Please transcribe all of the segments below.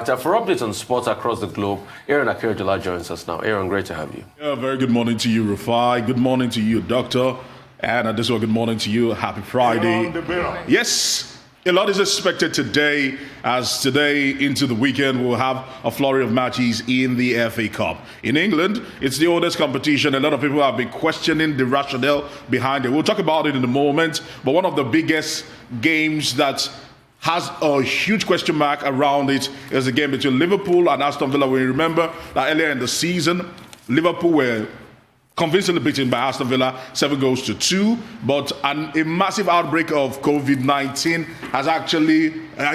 right, for updates on sports across the globe, Aron Akerejola joins us now. Aron, great to have you. Yeah, very good morning to you, Rufai. Good morning to you, Doctor. And this one, good morning to you. Happy Friday. Yes, a lot is expected today, as today into the weekend we'll have a flurry of matches in the FA Cup. In England, it's the oldest competition. A lot of people have been questioning the rationale behind it. We'll talk about it in a moment, but one of the biggest games that has a huge question mark around it is the game between Liverpool and Aston Villa. We remember that earlier in the season, Liverpool were convincingly beaten by Aston Villa 7-2, but a massive outbreak of Covid-19 has actually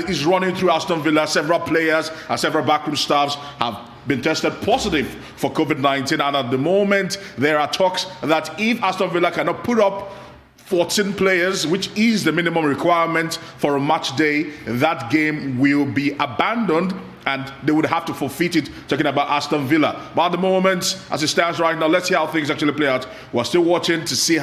is running through Aston Villa. Several players and several backroom staffs have been tested positive for Covid-19, and at the moment there are talks that if Aston Villa cannot put up 14 players, which is the minimum requirement for a match day, that game will be abandoned and they would have to forfeit it, talking about Aston Villa. But at the moment, as it stands right now, let's see how things actually play out. We're still watching to see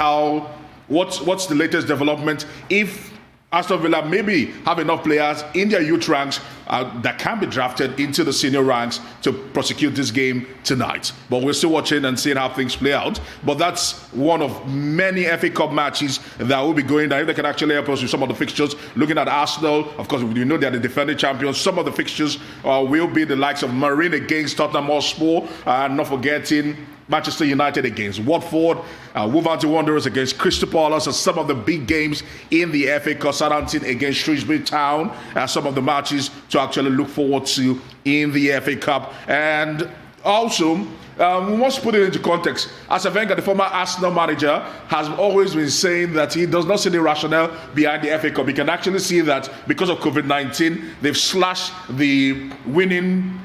what's the latest development. If Aston Villa maybe have enough players in their youth ranks that can be drafted into the senior ranks to prosecute this game tonight. But we're still watching and seeing how things play out. But that's one of many FA Cup matches that will be going down. If they can actually help us with some of the fixtures, looking at Arsenal, of course, we know they're the defending champions. Some of the fixtures will be the likes of Marine against Tottenham Hotspur, and not forgetting Manchester United against Watford, Wolverhampton Wanderers against Crystal Palace, and some of the big games in the FA Cup, Southampton against Shrewsbury Town, some of the matches to actually look forward to in the FA Cup. And also, we must put it into context. Arsene Wenger, the former Arsenal manager, has always been saying that he does not see the rationale behind the FA Cup. You can actually see that because of COVID-19, they've slashed the winning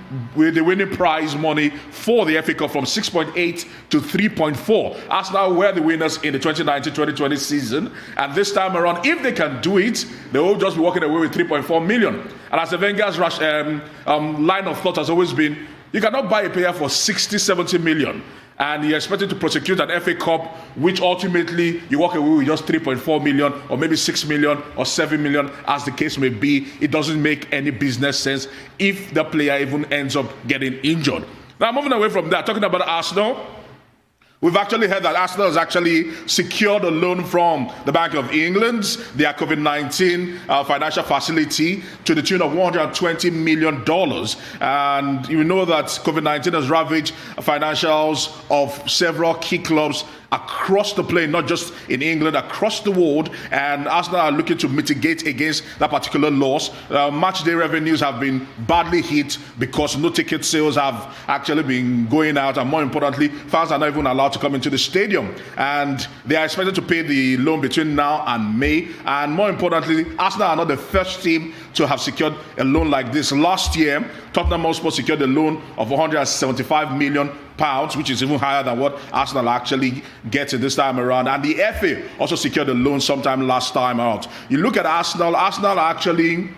prize money for the FA Cup from 6.8 to 3.4. Arsenal were the winners in the 2019-2020 season, and this time around, if they can do it, they will just be walking away with 3.4 million. And Arsene Wenger's line of thought has always been, you cannot buy a player for 60, 70 million, and you're expected to prosecute an FA Cup, which ultimately you walk away with just 3.4 million, or maybe 6 million, or 7 million, as the case may be. It doesn't make any business sense if the player even ends up getting injured. Now, moving away from that, talking about Arsenal, we've actually heard that Arsenal has actually secured a loan from the Bank of England, their COVID-19 financial facility, to the tune of $120 million. And you know that COVID-19 has ravaged financials of several key clubs across the plane, not just in England, across the world, and Arsenal are looking to mitigate against that particular loss. Match day revenues have been badly hit because no ticket sales have actually been going out, and more importantly, fans are not even allowed to come into the stadium, and they are expected to pay the loan between now and May. And more importantly, Arsenal are not the first team to have secured a loan like this. Last year, Tottenham Hotspur secured a loan of £175 million, which is even higher than what Arsenal actually gets this time around. And the FA also secured a loan sometime last time out. You look at Arsenal are actually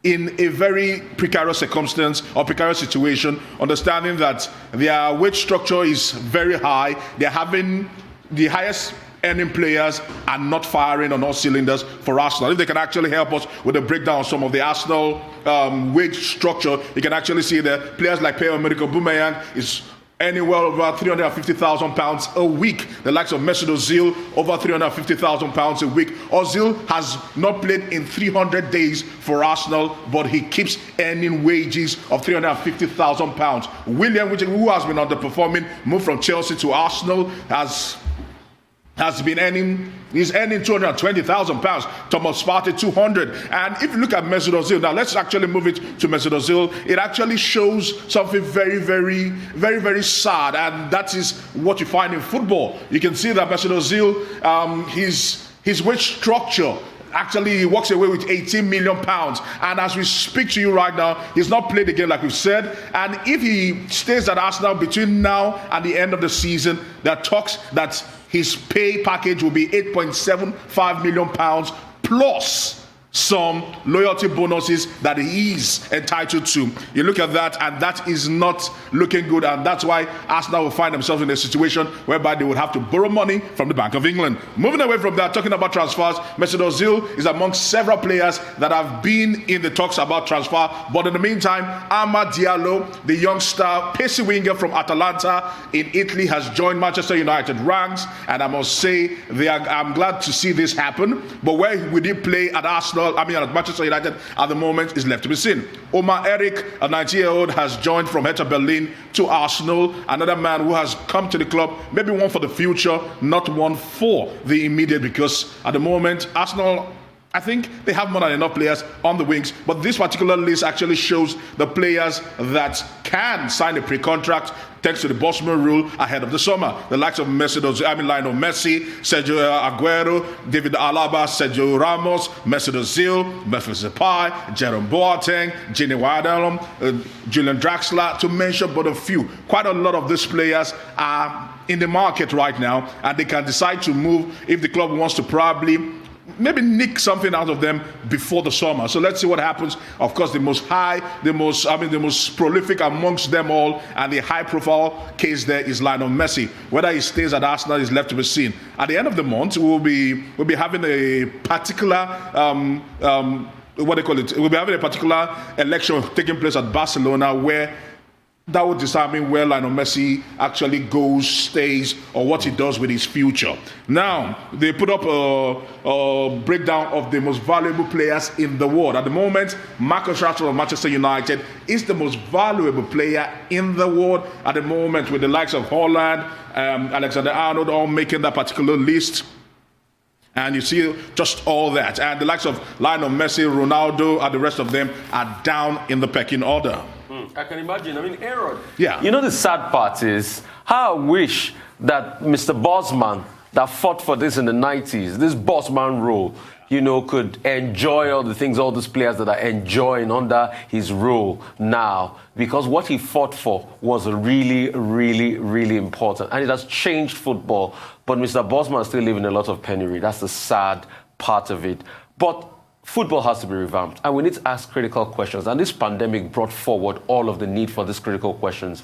in a very precarious circumstance or precarious situation, understanding that their wage structure is very high. They're having the highest earning players and not firing on all cylinders for Arsenal. If they can actually help us with a breakdown of some of the Arsenal wage structure, you can actually see that players like Pierre-Emerick Aubameyang is earning well over £350,000 a week. The likes of Mesut Ozil, over £350,000 a week. Ozil has not played in 300 days for Arsenal, but he keeps earning wages of £350,000. William, who has been underperforming, moved from Chelsea to Arsenal, he's earning £220,000. Thomas Partey 200. And if you look at Mesut Ozil, now let's actually move it to Mesut Ozil. It actually shows something very, very, very, very sad, and that is what you find in football. You can see that Mesut Ozil, his wage structure, actually he walks away with £18 million, and as we speak to you right now, he's not played again, like we've said. And if he stays at Arsenal between now and the end of the season, there are talks that his pay package will be £8.75 million plus some loyalty bonuses that he is entitled to. You look at that, and that is not looking good, and that's why Arsenal will find themselves in a situation whereby they would have to borrow money from the Bank of England. Moving away from that, talking about transfers, Mesut Ozil is among several players that have been in the talks about transfer, but in the meantime, Amad Diallo, the young star pacey winger from Atalanta in Italy, has joined Manchester United ranks, and I must say I'm glad to see this happen, but where would he play at Arsenal? At Manchester United at the moment is left to be seen. Omar Eric, a 19-year-old, has joined from Hertha Berlin to Arsenal. Another man who has come to the club, maybe one for the future, not one for the immediate, because at the moment, Arsenal, I think they have more than enough players on the wings, but this particular list actually shows the players that can sign a pre-contract thanks to the Bosman rule ahead of the summer. The likes of Lionel Messi, Sergio Aguero, David Alaba, Sergio Ramos, Mesut Ozil, Memphis Depay, Jerome Boateng, Gini Wijnaldum, Julian Draxler, to mention but a few. Quite a lot of these players are in the market right now, and they can decide to move if the club wants to probably maybe nick something out of them before the summer. So let's see what happens. Of course, the most prolific amongst them all, and the high-profile case there is Lionel Messi. Whether he stays at Arsenal is left to be seen. At the end of the month, we'll be having a particular We'll be having a particular election taking place at Barcelona, where that would determine where Lionel Messi actually goes, stays, or what he does with his future. Now, they put up a breakdown of the most valuable players in the world. At the moment, Marcus Rashford of Manchester United is the most valuable player in the world at the moment, with the likes of Haaland, Alexander-Arnold all making that particular list. And you see just all that. And the likes of Lionel Messi, Ronaldo, and the rest of them are down in the pecking order. I can imagine. I mean, Aaron. Yeah. You know, the sad part is how I wish that Mr. Bosman, that fought for this in the 90s, this Bosman rule, you know, could enjoy all the things all these players that are enjoying under his rule now. Because what he fought for was really, really, really important. And it has changed football. But Mr. Bosman is still living a lot of penury. That's the sad part of it. But football has to be revamped, and we need to ask critical questions. And this pandemic brought forward all of the need for these critical questions.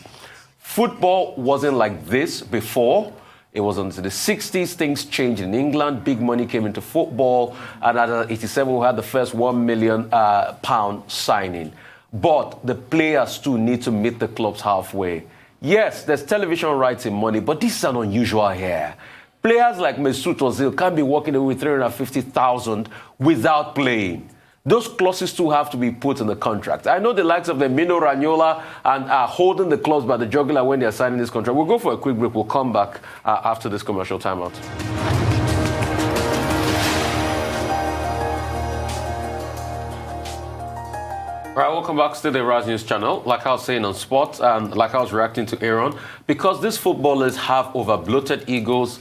Football wasn't like this before. It was until the 60s things changed in England. Big money came into football, and at 87 we had the first £1 million signing. But the players too need to meet the clubs halfway. Yes, there's television rights in money, but this is an unusual here. Players like Mesut Ozil can't be walking away with 350,000 without playing. Those clauses too have to be put in the contract. I know the likes of the Mino Raiola and are holding the clubs by the jugular when they're signing this contract. We'll go for a quick break. We'll come back after this commercial timeout. All right, welcome back to the Rise News channel. Like I was saying on sports, and like I was reacting to Aaron, because these footballers have over-bloated egos.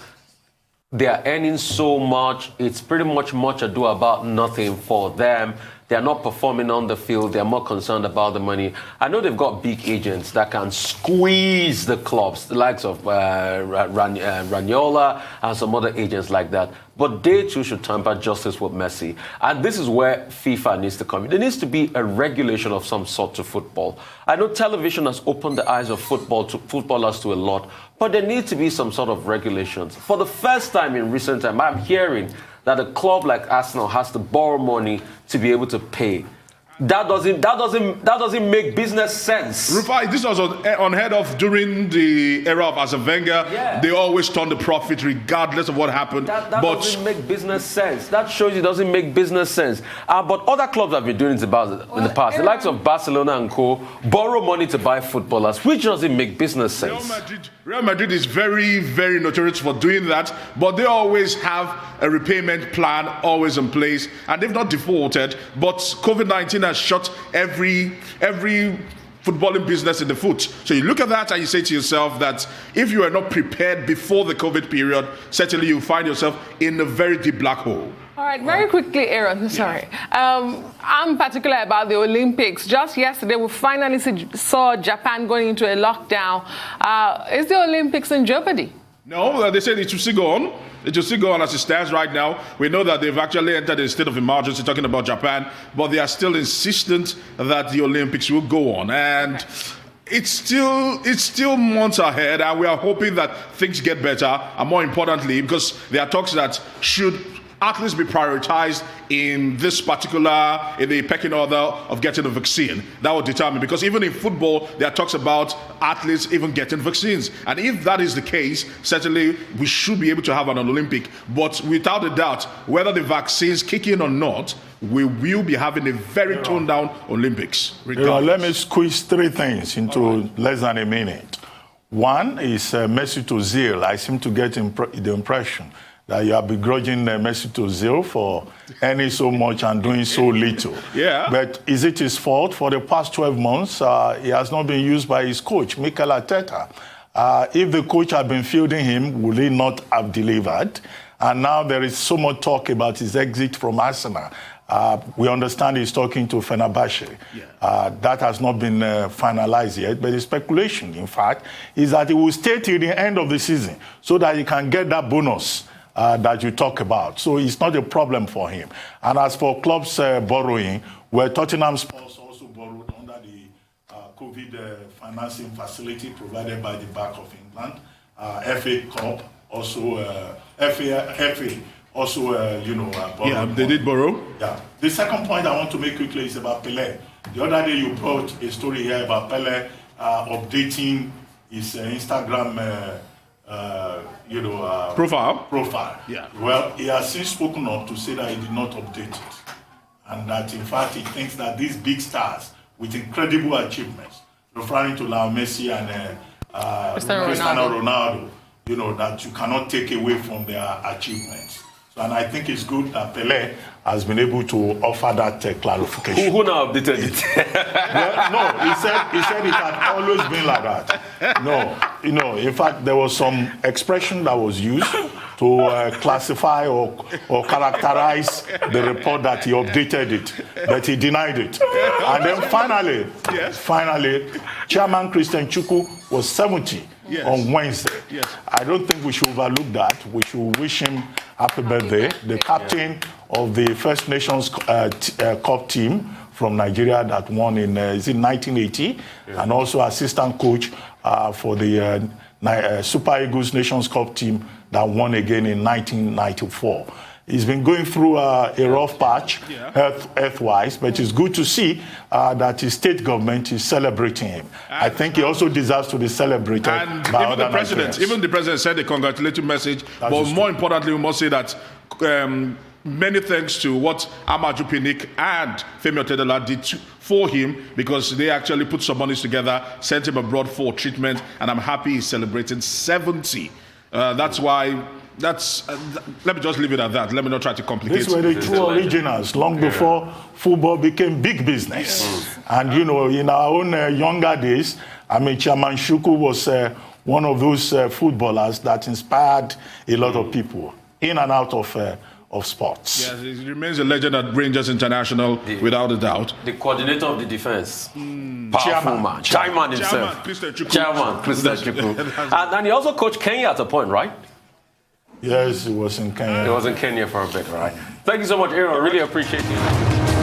They are earning so much, it's pretty much ado about nothing for them. They're not performing on the field. They're more concerned about the money. I know they've got big agents that can squeeze the clubs, the likes of Raiola and some other agents like that. But they too should temper justice with Messi. And this is where FIFA needs to come in. There needs to be a regulation of some sort to football. I know television has opened the eyes of footballers to a lot, but there needs to be some sort of regulations. For the first time in recent time, I'm hearing that a club like Arsenal has to borrow money to be able to pay. That doesn't make business sense. Rufai, this was unheard of during the era of Arsene Wenger. Yeah. They always turn the profit regardless of what happened. That doesn't make business sense. That shows it doesn't make business sense. But other clubs have been doing it in the past. The likes of Barcelona and co. borrow money to buy footballers, which doesn't make business sense. Real Madrid is very, very notorious for doing that, but they always have a repayment plan always in place, and they've not defaulted. But COVID-19 has shot every footballing business in the foot. So you look at that and you say to yourself that if you are not prepared before the COVID period, certainly you find yourself in a very deep black hole. All right, very quickly, Aaron, sorry. I'm particular about the Olympics. Just yesterday, we finally saw Japan going into a lockdown. Is the Olympics in jeopardy? No, they said it should still go on. It should still go on as it stands right now. We know that they've actually entered a state of emergency, talking about Japan, but they are still insistent that the Olympics will go on. And it's still months ahead, and we are hoping that things get better. And more importantly, because there are talks that should athletes be prioritized in this particular, in the pecking order of getting a vaccine. That will determine, because even in football, there are talks about athletes even getting vaccines. And if that is the case, certainly we should be able to have an Olympic. But without a doubt, whether the vaccines kick in or not, we will be having a very toned down Olympics. Let me squeeze three things into less than a minute. One is Mesut Ozil. I seem to get the impression that you are begrudging Mesut Ozil for earning so much and doing so little. Yeah. But is it his fault? For the past 12 months, he has not been used by his coach, Mikel Arteta. If the coach had been fielding him, would he not have delivered? And now there is so much talk about his exit from Arsenal. We understand he's talking to Fenerbahce. Yeah. That has not been finalized yet, but the speculation, in fact, is that he will stay till the end of the season so that he can get that bonus that you talk about. So it's not a problem for him. And as for clubs borrowing, where Tottenham Sports also borrowed under the COVID financing facility provided by the Bank of England, FA Cup also, FA also, borrowed. Yeah, they did borrow. Yeah. The second point I want to make quickly is about Pelé. The other day you brought a story here about Pelé updating his Instagram profile. Yeah. Well, he has since spoken up to say that he did not update it. And that, in fact, he thinks that these big stars with incredible achievements, referring to Lionel Messi and Cristiano Ronaldo, that you cannot take away from their achievements. So, and I think it's good that Pelé has been able to offer that clarification. Who now updated it? Well, no, he said it had always been like that. No, in fact, there was some expression that was used to classify or characterize the report that he updated it, but he denied it. And then finally, Chairman Christian Chukwu was 70 on Wednesday. Yes. I don't think we should overlook that. We should wish him happy birthday. The captain of the First Nations Cup team from Nigeria that won in, 1980? Yeah. And also assistant coach for the Super Eagles Nations Cup team that won again in 1994. He's been going through a rough patch, health-wise, but it's good to see that his state government is celebrating him. I think he also deserves to be celebrated by other Nigerians. Even the president said a congratulatory message, but more importantly, we must say that many thanks to what Amaju Pinnick and Femi Otedola did for him, because they actually put some money together, sent him abroad for treatment, and I'm happy he's celebrating 70. That's why... let me just leave it at that. Let me not try to complicate it. These were the true originals, long before football became big business. Yes. And, in our own younger days, Chairman Chukwu was one of those footballers that inspired a lot of people in and out of sports. Yes, he remains a legend at Rangers International, without a doubt. The coordinator of the defense. Powerful man. Chairman himself. Chairman Christian Chukwu. And he also coached Kenya at a point, right? Yes, he was in Kenya. He was in Kenya for a bit, right? Thank you so much, Aaron. Really appreciate you.